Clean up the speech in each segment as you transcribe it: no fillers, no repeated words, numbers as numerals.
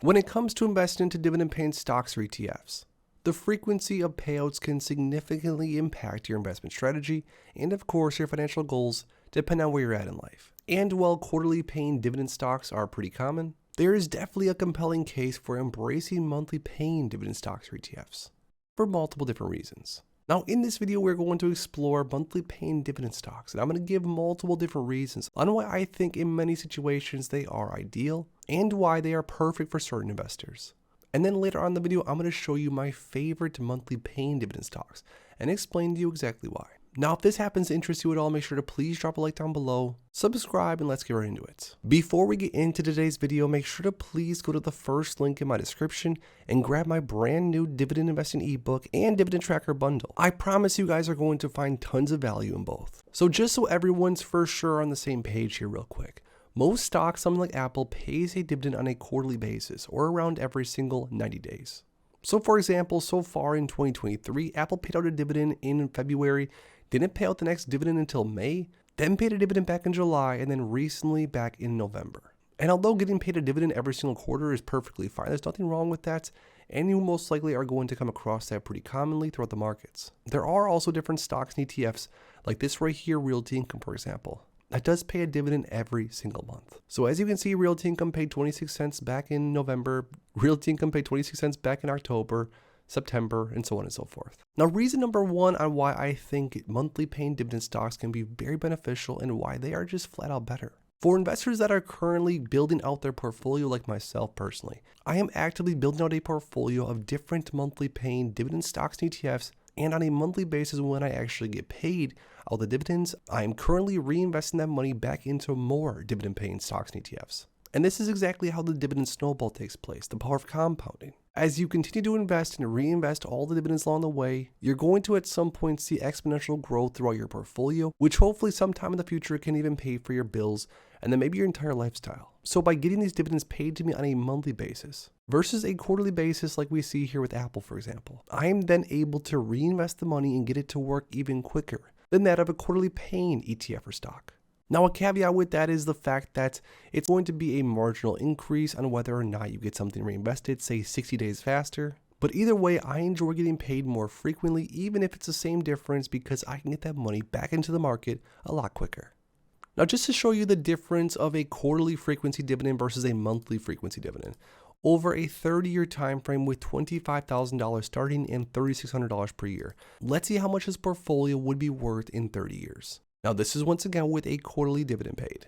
When it comes to investing into dividend-paying stocks or ETFs, the frequency of payouts can significantly impact your investment strategy and, of course, your financial goals, depending on where you're at in life. And while quarterly paying dividend stocks are pretty common, there is definitely a compelling case for embracing monthly paying dividend stocks or ETFs for multiple different reasons. Now, in this video, we're going to explore monthly paying dividend stocks, and I'm going to give multiple different reasons on why I think in many situations they are ideal and why they are perfect for certain investors. And then later on in the video, I'm going to show you my favorite monthly paying dividend stocks and explain to you exactly why. Now, if this happens to interest you at all, make sure to please drop a like down below, subscribe, and let's get right into it. Before we get into today's video, make sure to please go to the first link in my description and grab my brand new dividend investing ebook and dividend tracker bundle. I promise you guys are going to find tons of value in both. So just so everyone's for sure on the same page here real quick. Most stocks, something like Apple, pays a dividend on a quarterly basis or around every single 90 days. So for example, so far in 2023, Apple paid out a dividend in February, didn't pay out the next dividend until May, then paid a dividend back in July, and then recently back in November. And although getting paid a dividend every single quarter is perfectly fine, there's nothing wrong with that, and you most likely are going to come across that pretty commonly throughout the markets. There are also different stocks and ETFs, like this right here, Realty Income, for example, that does pay a dividend every single month. So as you can see, Realty Income paid 26 cents back in November, Realty Income paid 26 cents back in October, September, and so on and so forth. Now, reason number one on why I think monthly paying dividend stocks can be very beneficial and why they are just flat out better. For investors that are currently building out their portfolio like myself personally, I am actively building out a portfolio of different monthly paying dividend stocks and ETFs, and on a monthly basis when I actually get paid all the dividends, I am currently reinvesting that money back into more dividend paying stocks and ETFs. And this is exactly how the dividend snowball takes place, the power of compounding. As you continue to invest and reinvest all the dividends along the way, you're going to at some point see exponential growth throughout your portfolio, which hopefully sometime in the future can even pay for your bills and then maybe your entire lifestyle. So by getting these dividends paid to me on a monthly basis versus a quarterly basis like we see here with Apple, for example, I am then able to reinvest the money and get it to work even quicker than that of a quarterly paying ETF or stock. Now, a caveat with that is the fact that it's going to be a marginal increase on whether or not you get something reinvested, say 60 days faster. But either way, I enjoy getting paid more frequently, even if it's the same difference, because I can get that money back into the market a lot quicker. Now, just to show you the difference of a quarterly frequency dividend versus a monthly frequency dividend, over a 30-year time frame with $25,000 starting and $3,600 per year, let's see how much this portfolio would be worth in 30 years. Now, this is once again with a quarterly dividend paid.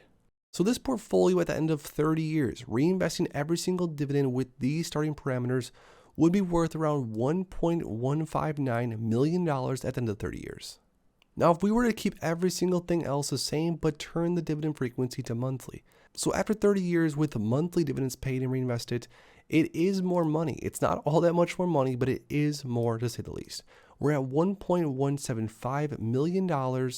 So this portfolio at the end of 30 years, reinvesting every single dividend with these starting parameters would be worth around $1.159 million at the end of 30 years. Now, if we were to keep every single thing else the same, but turn the dividend frequency to monthly. So after 30 years with monthly dividends paid and reinvested, it is more money. It's not all that much more money, but it is more to say the least. We're at $1.175 million.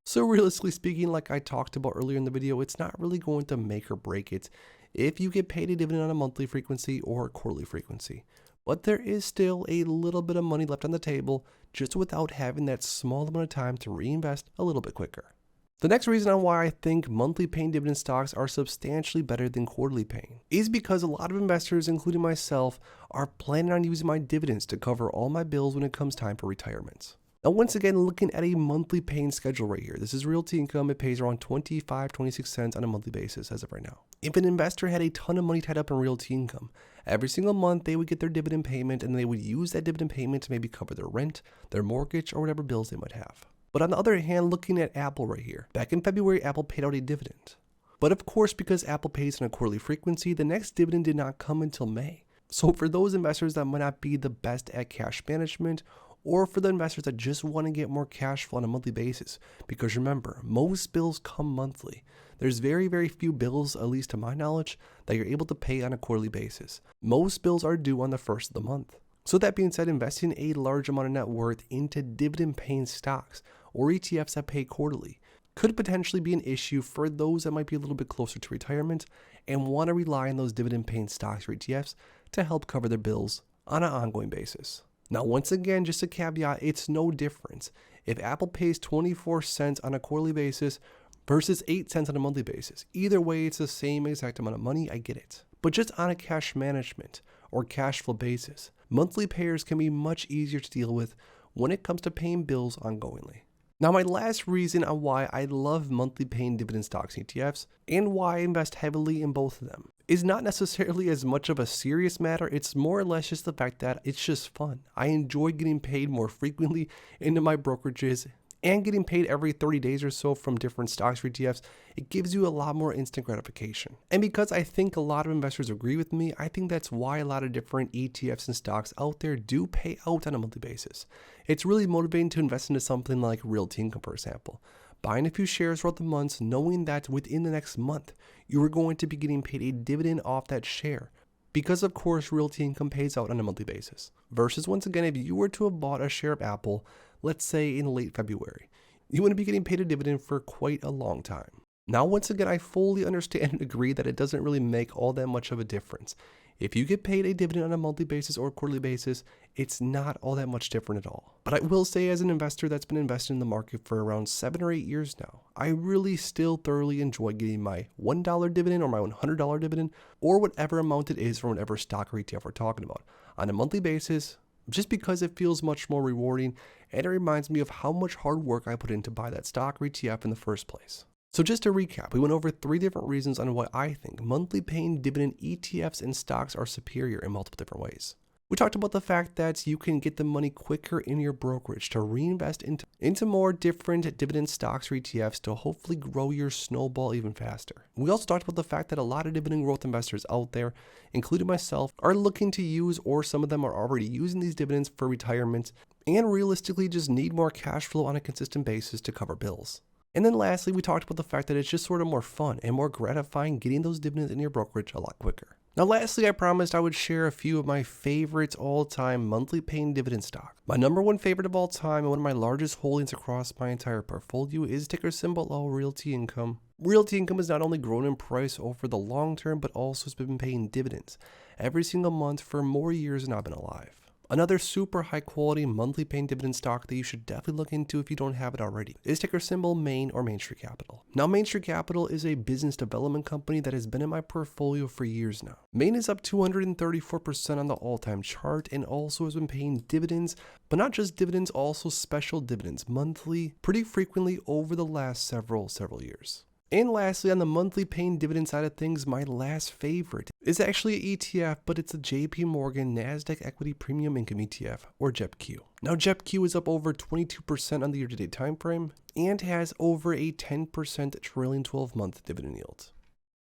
So realistically speaking, like I talked about earlier in the video, it's not really going to make or break it if you get paid a dividend on a monthly frequency or a quarterly frequency. But there is still a little bit of money left on the table just without having that small amount of time to reinvest a little bit quicker. The next reason on why I think monthly paying dividend stocks are substantially better than quarterly paying is because a lot of investors, including myself, are planning on using my dividends to cover all my bills when it comes time for retirement. Now, once again, looking at a monthly paying schedule right here, this is Realty Income. It pays around 26 cents on a monthly basis as of right now. If an investor had a ton of money tied up in Realty Income, every single month they would get their dividend payment and they would use that dividend payment to maybe cover their rent, their mortgage, or whatever bills they might have. But on the other hand, looking at Apple right here, back in February, Apple paid out a dividend. But of course, because Apple pays on a quarterly frequency, the next dividend did not come until May. So for those investors that might not be the best at cash management, or for the investors that just want to get more cash flow on a monthly basis, because remember, most bills come monthly. There's very, very few bills, at least to my knowledge, that you're able to pay on a quarterly basis. Most bills are due on the first of the month. So that being said, investing a large amount of net worth into dividend paying stocks or ETFs that pay quarterly could potentially be an issue for those that might be a little bit closer to retirement and want to rely on those dividend paying stocks or ETFs to help cover their bills on an ongoing basis. Now, once again, just a caveat, it's no difference if Apple pays 24 cents on a quarterly basis versus 8 cents on a monthly basis. Either way, it's the same exact amount of money. I get it. But just on a cash management or cash flow basis, monthly payers can be much easier to deal with when it comes to paying bills ongoingly. Now, my last reason on why I love monthly paying dividend stocks ETFs and why I invest heavily in both of them is not necessarily as much of a serious matter. It's more or less just the fact that it's just fun. I enjoy getting paid more frequently into my brokerages and getting paid every 30 days or so from different stocks or ETFs. It gives you a lot more instant gratification. And because I think a lot of investors agree with me, I think that's why a lot of different ETFs and stocks out there do pay out on a monthly basis. It's really motivating to invest into something like Realty Income, for example. Buying a few shares throughout the months, knowing that within the next month, you are going to be getting paid a dividend off that share. Because of course, Realty Income pays out on a monthly basis. Versus once again, if you were to have bought a share of Apple, let's say in late February, you wouldn't be getting paid a dividend for quite a long time. Now, once again, I fully understand and agree that it doesn't really make all that much of a difference. If you get paid a dividend on a monthly basis or a quarterly basis, it's not all that much different at all. But I will say, as an investor that's been investing in the market for around 7 or 8 years now, I really still thoroughly enjoy getting my $1 dividend or my $100 dividend or whatever amount it is from whatever stock or ETF we're talking about on a monthly basis, just because it feels much more rewarding and it reminds me of how much hard work I put in to buy that stock or ETF in the first place. So just to recap, we went over 3 different reasons on why I think monthly paying dividend ETFs and stocks are superior in multiple different ways. We talked about the fact that you can get the money quicker in your brokerage to reinvest into more different dividend stocks or ETFs to hopefully grow your snowball even faster. We also talked about the fact that a lot of dividend growth investors out there, including myself, are looking to use, or some of them are already using, these dividends for retirement and realistically just need more cash flow on a consistent basis to cover bills. And then lastly, we talked about the fact that it's just sort of more fun and more gratifying getting those dividends in your brokerage a lot quicker. Now lastly, I promised I would share a few of my favorites all-time monthly paying dividend stock. My number one favorite of all time and one of my largest holdings across my entire portfolio is ticker symbol Realty Income. Realty Income has not only grown in price over the long term, but also has been paying dividends every single month for more years than I've been alive. Another super high quality monthly paying dividend stock that you should definitely look into if you don't have it already is ticker symbol Main or Main Street Capital. Now, Main Street Capital is a business development company that has been in my portfolio for years now. Main is up 234% on the all-time chart and also has been paying dividends, but not just dividends, also special dividends monthly pretty frequently over the last several years. And lastly, on the monthly paying dividend side of things, my last favorite is actually an ETF, but it's a JP Morgan Nasdaq Equity Premium Income ETF, or JPIE. Now, JPIE is up over 22% on the year-to-date time frame and has over a 10% trailing 12-month dividend yield.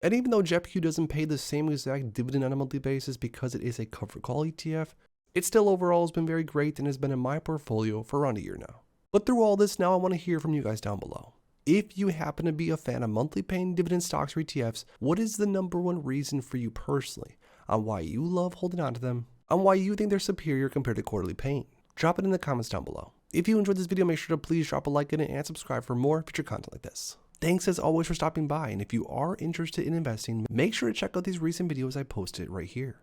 And even though JPIE doesn't pay the same exact dividend on a monthly basis because it is a covered call ETF, it still overall has been very great and has been in my portfolio for around a year now. But through all this, now I want to hear from you guys down below. If you happen to be a fan of monthly paying dividend stocks or ETFs, what is the number one reason for you personally on why you love holding on to them, on why you think they're superior compared to quarterly paying? Drop it in the comments down below. If you enjoyed this video, make sure to please drop a like in it and subscribe for more future content like this. Thanks as always for stopping by, and if you are interested in investing, make sure to check out these recent videos I posted right here.